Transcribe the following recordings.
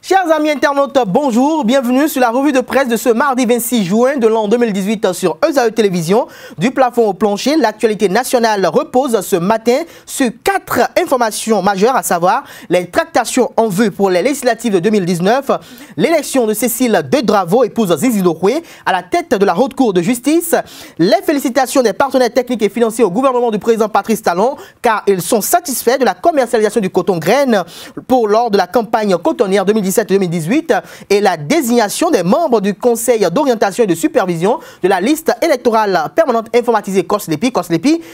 Chers amis internautes, bonjour, bienvenue sur la revue de presse de ce mardi 26 juin de l'an 2018 sur ESAE Télévision. Du plafond au plancher, l'actualité nationale repose ce matin sur 4 informations majeures, à savoir les tractations en vue pour les législatives de 2019, l'élection de Cécile Dedravo, épouse Zizi Ndohoué, à la tête de la Haute Cour de justice, les félicitations des partenaires techniques et financiers au gouvernement du président Patrice Talon, car ils sont satisfaits de la commercialisation du coton graine lors de la campagne cotonnière 2017-2018 et la désignation des membres du Conseil d'orientation et de supervision de la liste électorale permanente informatisée COSLEPI,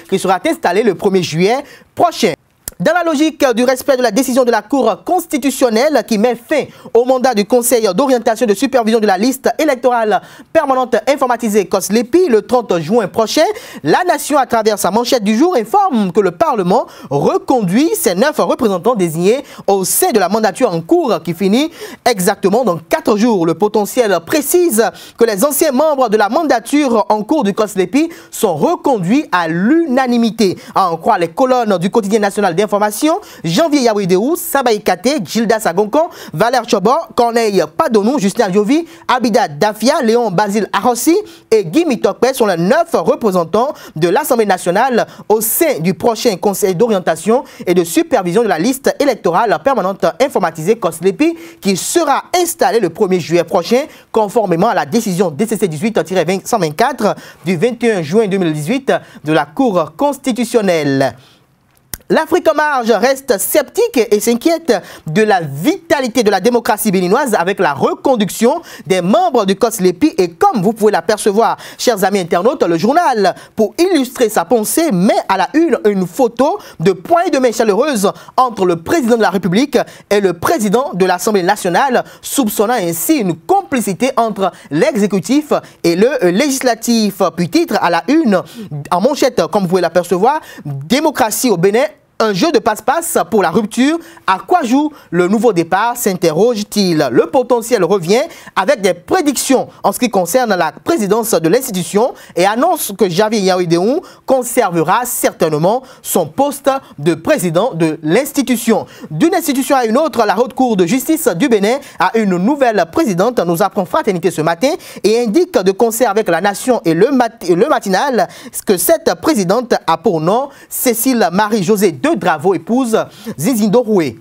qui sera installée le 1er juillet prochain. Dans la logique du respect de la décision de la Cour constitutionnelle qui met fin au mandat du Conseil d'orientation et de supervision de la liste électorale permanente informatisée COSLEPI le 30 juin prochain, la Nation, à travers sa manchette du jour, informe que le Parlement reconduit ses 9 représentants désignés au sein de la mandature en cours qui finit exactement dans 4 jours. Le potentiel précise que les anciens membres de la mandature en cours du COSLEPI sont reconduits à l'unanimité. À en croire les colonnes du quotidien national d'information, Janvier Yaouidéou, Sabaï Kate, Gilda Sagonkon, Valère Chobor, Corneille Padonou, Justin Jovi, Abida Dafia, Léon Basile Arossi et Guy Mitokpe sont les 9 représentants de l'Assemblée nationale au sein du prochain Conseil d'orientation et de supervision de la liste électorale permanente informatisée COSLEPI qui sera installée le 1er juillet prochain conformément à la décision DCC 18-124 du 21 juin 2018 de la Cour constitutionnelle. L'Afrique en marge reste sceptique et s'inquiète de la vitalité de la démocratie béninoise avec la reconduction des membres du COSLEPI et comme vous pouvez l'apercevoir, chers amis internautes, le journal, pour illustrer sa pensée, met à la une photo de poignée de main chaleureuse entre le président de la République et le président de l'Assemblée nationale, soupçonnant ainsi une complicité entre l'exécutif et le législatif. Puis titre à la une, en manchette, comme vous pouvez l'apercevoir, démocratie au Bénin. Un jeu de passe-passe pour la rupture. À quoi joue le nouveau départ, s'interroge-t-il. Le potentiel revient avec des prédictions en ce qui concerne la présidence de l'institution et annonce que Javier Yaouidéou conservera certainement son poste de président de l'institution. D'une institution à une autre, la Haute Cour de justice du Bénin a une nouvelle présidente, nous apprend Fraternité ce matin, et indique de concert avec la Nation et le matinal que cette présidente a pour nom Cécile Marie-Josée Dedravo, épouse Zizi Ndohoué.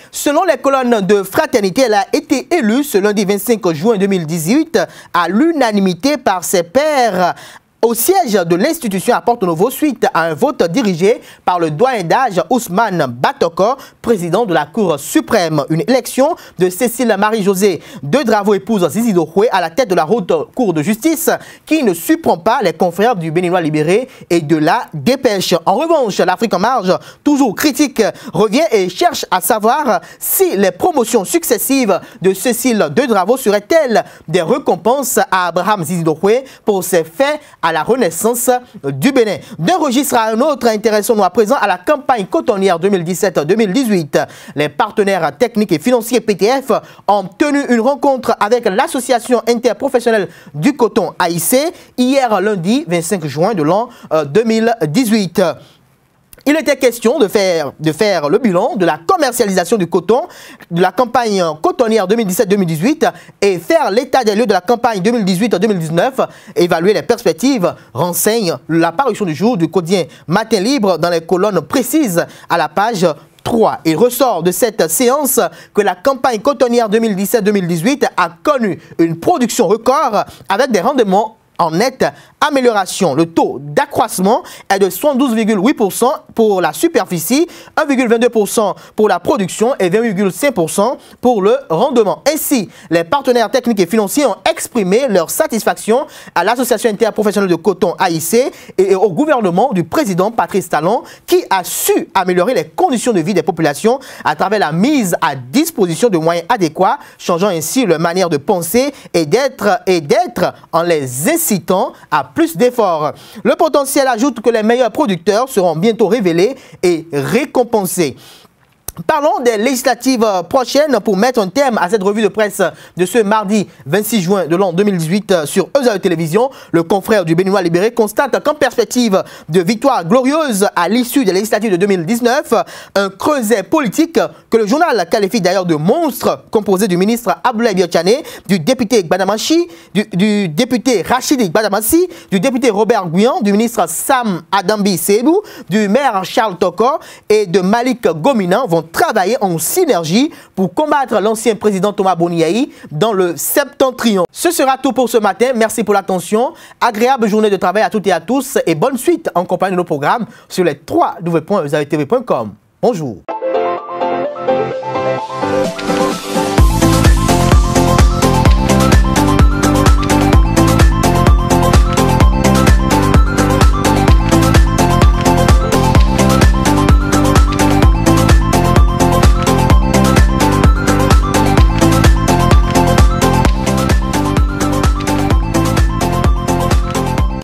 Selon les colonnes de Fraternité, elle a été élue ce lundi 25 juin 2018 à l'unanimité par ses pairs au siège de l'institution à Porto Novo suite à un vote dirigé par le doyen d'âge Ousmane Batoko, président de la Cour suprême. Une élection de Cécile Marie-Josée Dedravo, épouse Zizi Ndohoué, à la tête de la Haute Cour de justice qui ne surprend pas les confrères du Béninois libéré et de la Dépêche. En revanche, l'Afrique en marge, toujours critique, revient et cherche à savoir si les promotions successives de Cécile Dedravo seraient-elles des récompenses à Abraham Zizi Ndohoué pour ses faits à la renaissance du Bénin. D'un registre à un autre, intéressons-nous à présent à la campagne cotonnière 2017-2018. Les partenaires techniques et financiers PTF ont tenu une rencontre avec l'association interprofessionnelle du coton AIC hier lundi 25 juin de l'an 2018. Il était question de faire le bilan de la commercialisation du coton, de la campagne cotonnière 2017-2018 et faire l'état des lieux de la campagne 2018-2019, évaluer les perspectives, renseigne la parution du jour du quotidien Matin Libre dans les colonnes précises à la page 3. Il ressort de cette séance que la campagne cotonnière 2017-2018 a connu une production record avec des rendements en nette amélioration. Le taux d'accroissement est de 72,8% pour la superficie, 1,22% pour la production et 20,5% pour le rendement. Ainsi, les partenaires techniques et financiers ont exprimé leur satisfaction à l'association interprofessionnelle de coton AIC et au gouvernement du président Patrice Talon qui a su améliorer les conditions de vie des populations à travers la mise à disposition de moyens adéquats, changeant ainsi leur manière de penser et d'être en les incitant incitant à plus d'efforts. Le potentiel ajoute que les meilleurs producteurs seront bientôt révélés et récompensés. Parlons des législatives prochaines pour mettre un terme à cette revue de presse de ce mardi 26 juin de l'an 2018 sur EZAE Télévision. Le confrère du Béninois libéré constate qu'en perspective de victoire glorieuse à l'issue des législatives de 2019, un creuset politique que le journal qualifie d'ailleurs de monstre, composé du ministre Abdoulaye Biotchane, du député Gbadamachi, du député Rachidi Gbadamassi, du député Robert Guyan, du ministre Sam Adambi Sebou, du maire Charles Toko et de Malik Gomina vont travailler en synergie pour combattre l'ancien président Thomas Boniaï dans le septentrion. Ce sera tout pour ce matin. Merci pour l'attention. Agréable journée de travail à toutes et à tous et bonne suite en compagnie de nos programmes sur les www.ezaetv.com. Bonjour.